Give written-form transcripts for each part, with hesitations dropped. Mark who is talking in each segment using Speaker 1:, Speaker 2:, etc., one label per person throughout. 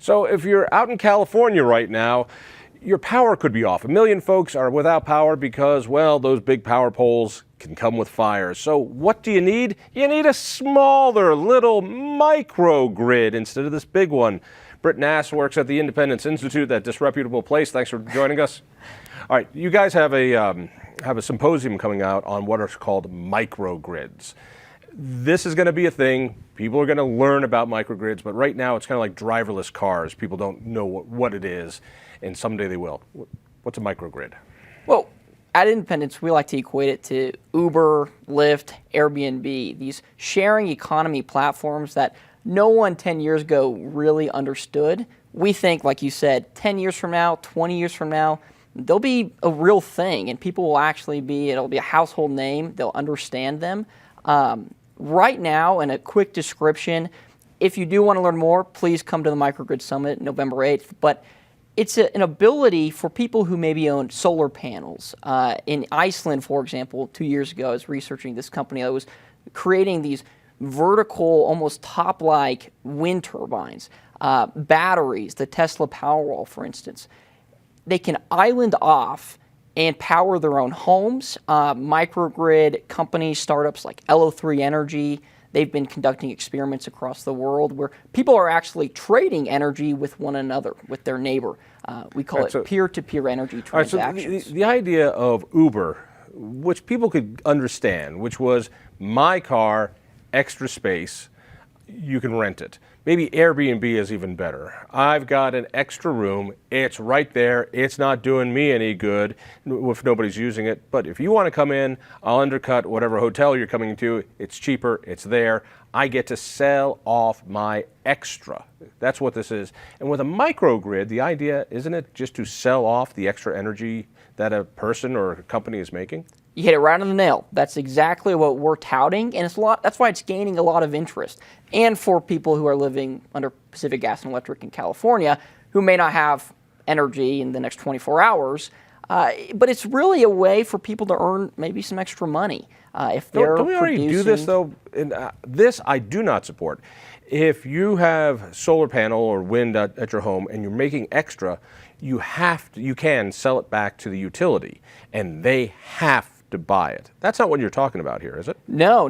Speaker 1: So if you're out in California right now, your power could be off. 1 million folks are without power because, well, those big power poles can come with fires. So what do you need? You need a smaller little microgrid instead of this big one. Brit Naas works at the Independence Institute, that disreputable place. Thanks for joining us. All right, you guys have a symposium coming out on what are called microgrids. This is going to be a thing. People are going to learn about microgrids, but right now it's kind of like driverless cars. People don't know what it is, and someday they will. What's a microgrid?
Speaker 2: Well, at Independence, we like to equate it to Uber, Lyft, Airbnb, these sharing economy platforms that no one 10 years ago really understood. We think, like you said, 10 years from now, 20 years from now, they'll be a real thing, and people will actually it'll be a household name. They'll understand them. Right now, in a quick description, if you do want to learn more, please come to the Microgrid Summit November 8th. But it's an ability for people who maybe own solar panels. In Iceland, for example, 2 years ago, I was researching this company that was creating these vertical, almost top-like wind turbines, batteries, the Tesla Powerwall, for instance. They can island off and power their own homes. Microgrid companies, startups like LO3 Energy, they've been conducting experiments across the world where people are actually trading energy with one another, with their neighbor. We call it peer-to-peer energy transactions.
Speaker 1: Right, so the idea of Uber, which people could understand, which was my car, extra space, you can rent it. Maybe Airbnb is even better. I've got an extra room. It's right there. It's not doing me any good if nobody's using it. But if you want to come in, I'll undercut whatever hotel you're coming to. It's cheaper. It's there. I get to sell off my extra. That's what this is. And with a microgrid, the idea, isn't it just to sell off the extra energy that a person or a company is making?
Speaker 2: You hit it right on the nail. That's exactly what we're touting, and that's why it's gaining a lot of interest. And for people who are living under Pacific Gas and Electric in California, who may not have energy in the next 24 hours, but it's really a way for people to earn maybe some extra money if they're
Speaker 1: Don't we already do this, though? And, this I do not support. If you have solar panel or wind at your home and you're making extra, you can sell it back to the utility, and they have to buy it. That's not what you're talking about here, is it?
Speaker 2: No.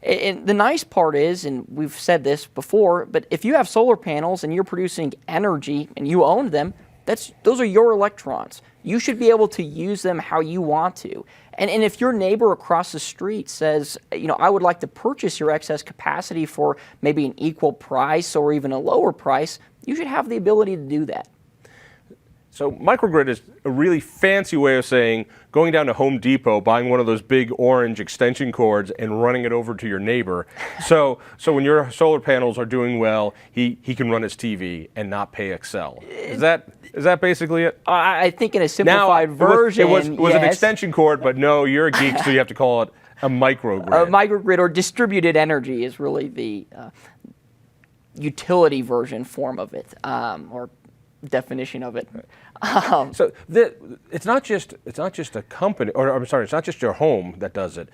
Speaker 2: And the nice part is, and we've said this before, but if you have solar panels and you're producing energy and you own them, those are your electrons. You should be able to use them how you want to. And if your neighbor across the street says, I would like to purchase your excess capacity for maybe an equal price or even a lower price, you should have the ability to do that.
Speaker 1: So microgrid is a really fancy way of saying going down to Home Depot, buying one of those big orange extension cords and running it over to your neighbor. So when your solar panels are doing well, he can run his TV and not pay Excel. Is that basically it?
Speaker 2: I think in a simplified version,
Speaker 1: it was an extension cord, but no, you're a geek, so you have to call it a microgrid.
Speaker 2: A microgrid, or distributed energy, is really the utility version form of it, or definition of it.
Speaker 1: So it's not just a company, or I'm sorry, it's not just your home that does it.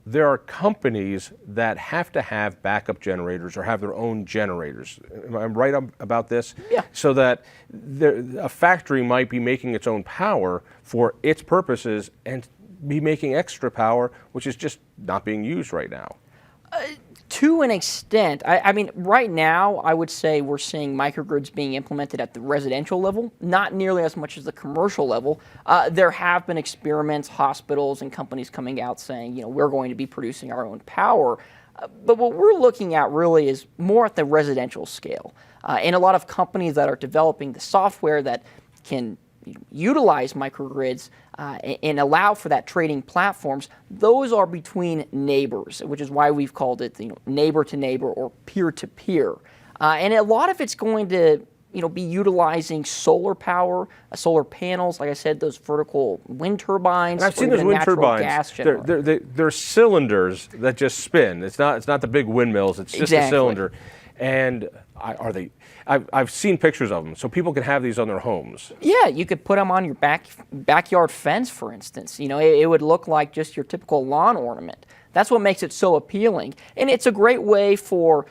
Speaker 1: There are companies that have to have backup generators or have their own generators. Am I right about this?
Speaker 2: Yeah.
Speaker 1: So that a factory might be making its own power for its purposes and be making extra power, which is just not being used right now.
Speaker 2: To an extent. I mean, right now, I would say we're seeing microgrids being implemented at the residential level, not nearly as much as the commercial level. There have been experiments, hospitals and companies coming out saying, we're going to be producing our own power. But what we're looking at really is more at the residential scale. And a lot of companies that are developing the software that can utilize microgrids and allow for that trading platforms, those are between neighbors, which is why we've called it neighbor to neighbor or peer to peer. And a lot of it's going to be utilizing solar power, solar panels, like I said, those vertical wind turbines.
Speaker 1: And I've seen those wind turbines. They're cylinders that just spin. It's not the big windmills. It's just a cylinder. And I've seen pictures of them, so people can have these on their homes.
Speaker 2: Yeah, you could put them on your backyard fence, for instance. It would look like just your typical lawn ornament. That's what makes it so appealing. And it's a great way for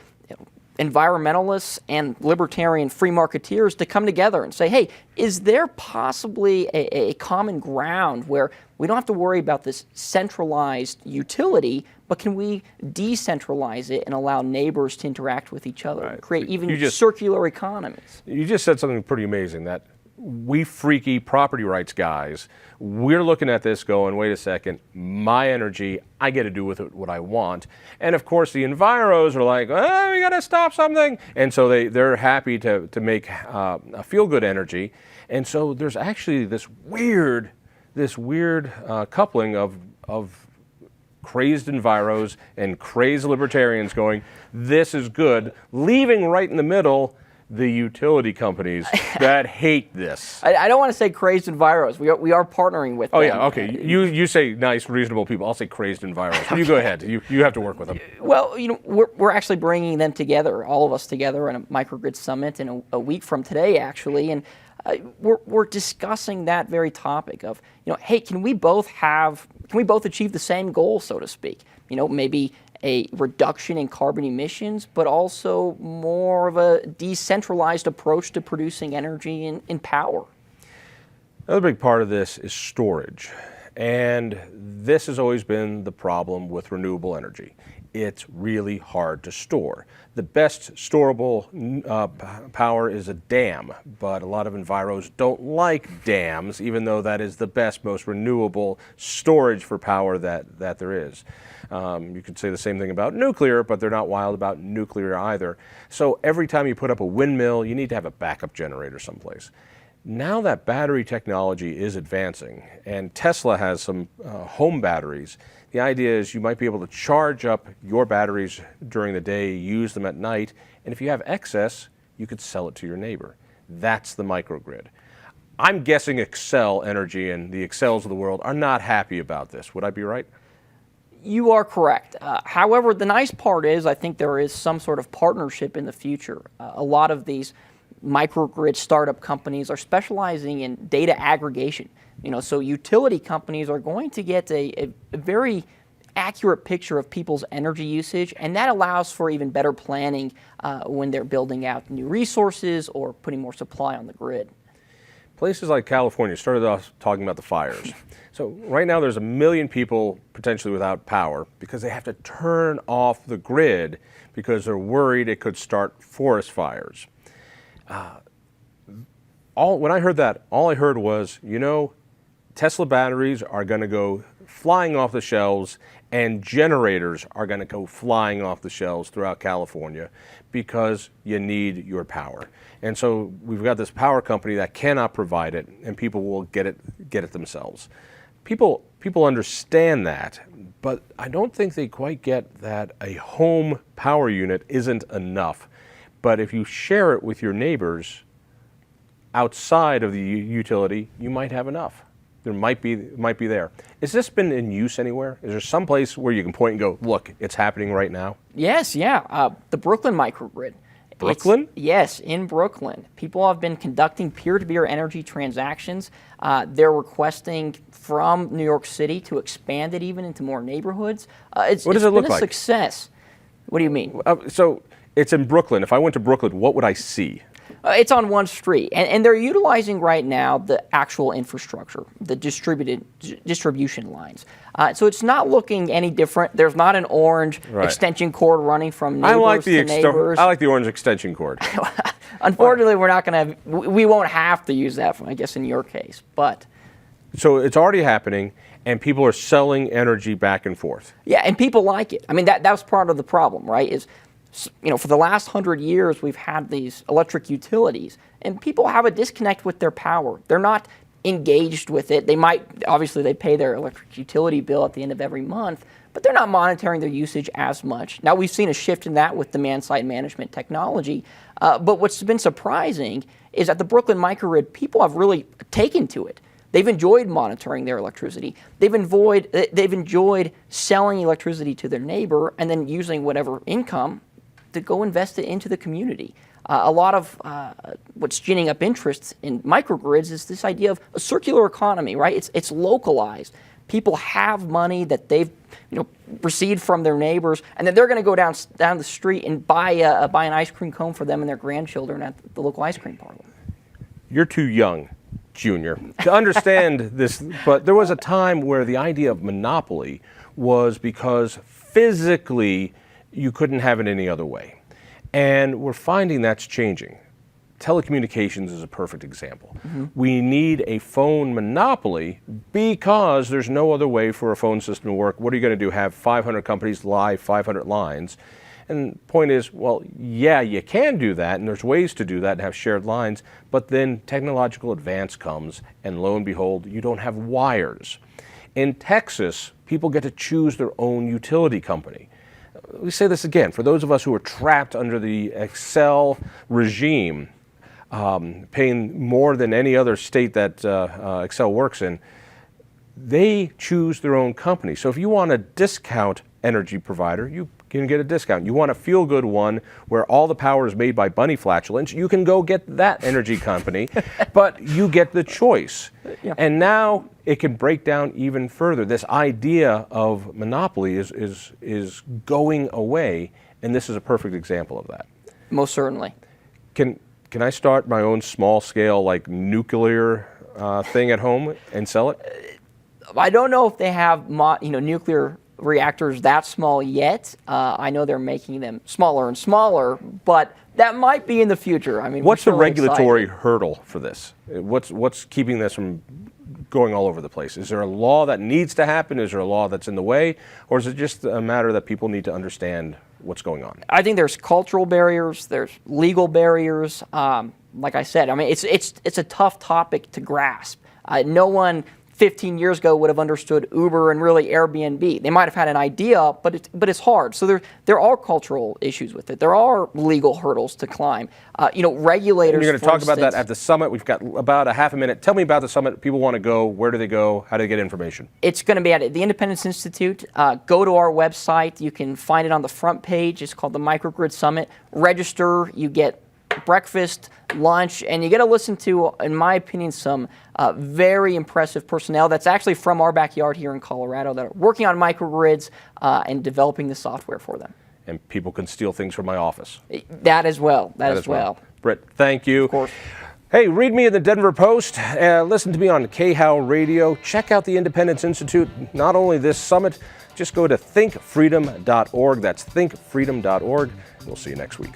Speaker 2: environmentalists and libertarian free marketeers to come together and say, hey, is there possibly a common ground where we don't have to worry about this centralized utility, but can we decentralize it and allow neighbors to interact with each other, and create even circular economies?
Speaker 1: You just said something pretty amazing, that we freaky property rights guys, we're looking at this going, wait a second, my energy, I get to do with it what I want. And of course the enviros are like, oh, we got to stop something. And so they're happy to make a feel-good energy. And so there's actually this weird coupling of crazed enviros and crazed libertarians going, this is good, leaving right in the middle the utility companies that hate this.
Speaker 2: I don't want to say crazed enviros. We are partnering with them.
Speaker 1: Oh yeah, okay. You say nice, reasonable people. I'll say crazed enviros. You go ahead. You have to work with them. Well,
Speaker 2: we're actually bringing them together, all of us together, in a Microgrid summit in a week from today, actually, and we're discussing that very topic of, hey, can we both achieve the same goal, so to speak? Maybe a reduction in carbon emissions, but also more of a decentralized approach to producing energy and power.
Speaker 1: Another big part of this is storage. And this has always been the problem with renewable energy. It's really hard to store. The best storable power is a dam, but a lot of enviros don't like dams, even though that is the best, most renewable storage for power that there is. You could say the same thing about nuclear, but they're not wild about nuclear either. So every time you put up a windmill, you need to have a backup generator someplace. Now that battery technology is advancing, and Tesla has some home batteries, the idea is you might be able to charge up your batteries during the day, use them at night, and if you have excess, you could sell it to your neighbor. That's the microgrid. I'm guessing Excel Energy and the Excels of the world are not happy about this. Would I be right?
Speaker 2: You are correct. However, the nice part is I think there is some sort of partnership in the future. A lot of these microgrid startup companies are specializing in data aggregation. So utility companies are going to get a very accurate picture of people's energy usage, and that allows for even better planning when they're building out new resources or putting more supply on the grid.
Speaker 1: Places like California started off talking about the fires. So right now there's 1 million people potentially without power because they have to turn off the grid because they're worried it could start forest fires. When I heard that, all I heard was, Tesla batteries are going to go flying off the shelves and generators are going to go flying off the shelves throughout California because you need your power. And so we've got this power company that cannot provide it, and people will get it themselves. People understand that, but I don't think they quite get that a home power unit isn't enough. But if you share it with your neighbors outside of the utility, you might have enough. There might be there. Has this been in use anywhere? Is there some place where you can point and go, look, it's happening right now?
Speaker 2: Yes, yeah. The Brooklyn microgrid.
Speaker 1: Brooklyn?
Speaker 2: Yes, in Brooklyn. People have been conducting peer-to-peer energy transactions. They're requesting from New York City to expand it even into more neighborhoods.
Speaker 1: What does it look like?
Speaker 2: It's been a success. What do you mean?
Speaker 1: So it's in Brooklyn. If I went to Brooklyn, what would I see?
Speaker 2: It's on one street, and they're utilizing right now the actual infrastructure, the distribution lines. So it's not looking any different. There's not an orange extension cord running from neighbors to neighbors.
Speaker 1: I like the orange extension cord.
Speaker 2: Unfortunately, we won't have to use that, I guess, in your case. But
Speaker 1: so it's already happening, and people are selling energy back and forth.
Speaker 2: Yeah, and people like it. I mean, that was part of the problem, right? Is for the last 100 years, we've had these electric utilities, and people have a disconnect with their power. They're not engaged with it. Obviously, they pay their electric utility bill at the end of every month, but they're not monitoring their usage as much. Now, we've seen a shift in that with demand-side management technology, but what's been surprising is at the Brooklyn microgrid, people have really taken to it. They've enjoyed monitoring their electricity. They've enjoyed selling electricity to their neighbor and then using whatever income to go invest it into the community. A lot of what's ginning up interest in microgrids is this idea of a circular economy, right? It's localized. people have money that they've received from their neighbors, and then they're going to go down the street and buy an ice cream cone for them and their grandchildren at the local ice cream parlor.
Speaker 1: You're too young, Junior, to understand this, but there was a time where the idea of monopoly was because physically you couldn't have it any other way. And we're finding that's changing. Telecommunications is a perfect example. We need a phone monopoly because there's no other way for a phone system to work. What are you going to do, have 500 companies live 500 lines? And the point is, well, yeah, you can do that, and there's ways to do that and have shared lines, but then technological advance comes, and lo and behold, you don't have wires. In Texas, people get to choose their own utility company. We say this again, for those of us who are trapped under the Excel regime, paying more than any other state that Excel works in, they choose their own company. So if you want a discount energy provider, you can get a discount. You want a feel-good one where all the power is made by bunny flatulence, you can go get that energy company, but you get the choice. Yeah. And now it can break down even further. This idea of monopoly is going away, and this is a perfect example of that.
Speaker 2: Most certainly.
Speaker 1: Can I start my own small-scale, like, nuclear thing at home and sell it?
Speaker 2: I don't know if they have nuclear reactors that small yet. I know they're making them smaller and smaller, but that might be in the future. I mean,
Speaker 1: what's the regulatory hurdle for this? What's keeping this from going all over the place? Is there a law that needs to happen? Is there a law that's in the way? Or is it just a matter that people need to understand what's going on?
Speaker 2: I think there's cultural barriers, there's legal barriers. Like I said, I mean, it's a tough topic to grasp. No one 15 years ago would have understood Uber and really Airbnb. They might have had an idea, but it's hard. So there are cultural issues with it. There are legal hurdles to climb. Regulators.
Speaker 1: And you're going to talk about that at the summit. We've got about a half a minute. Tell me about the summit. People want to go. Where do they go? How do they get information?
Speaker 2: It's going to be at the Independence Institute. Go to our website. You can find it on the front page. It's called the Microgrid Summit. Register. You get breakfast, lunch, and you get to listen to, in my opinion, some very impressive personnel that's actually from our backyard here in Colorado that are working on microgrids and developing the software for them.
Speaker 1: And people can steal things from my office.
Speaker 2: That as well. That as well.
Speaker 1: Brit, thank you.
Speaker 2: Of course.
Speaker 1: Hey, read me in the Denver Post. Listen to me on KHOW Radio. Check out the Independence Institute. Not only this summit, just go to thinkfreedom.org. That's thinkfreedom.org. We'll see you next week.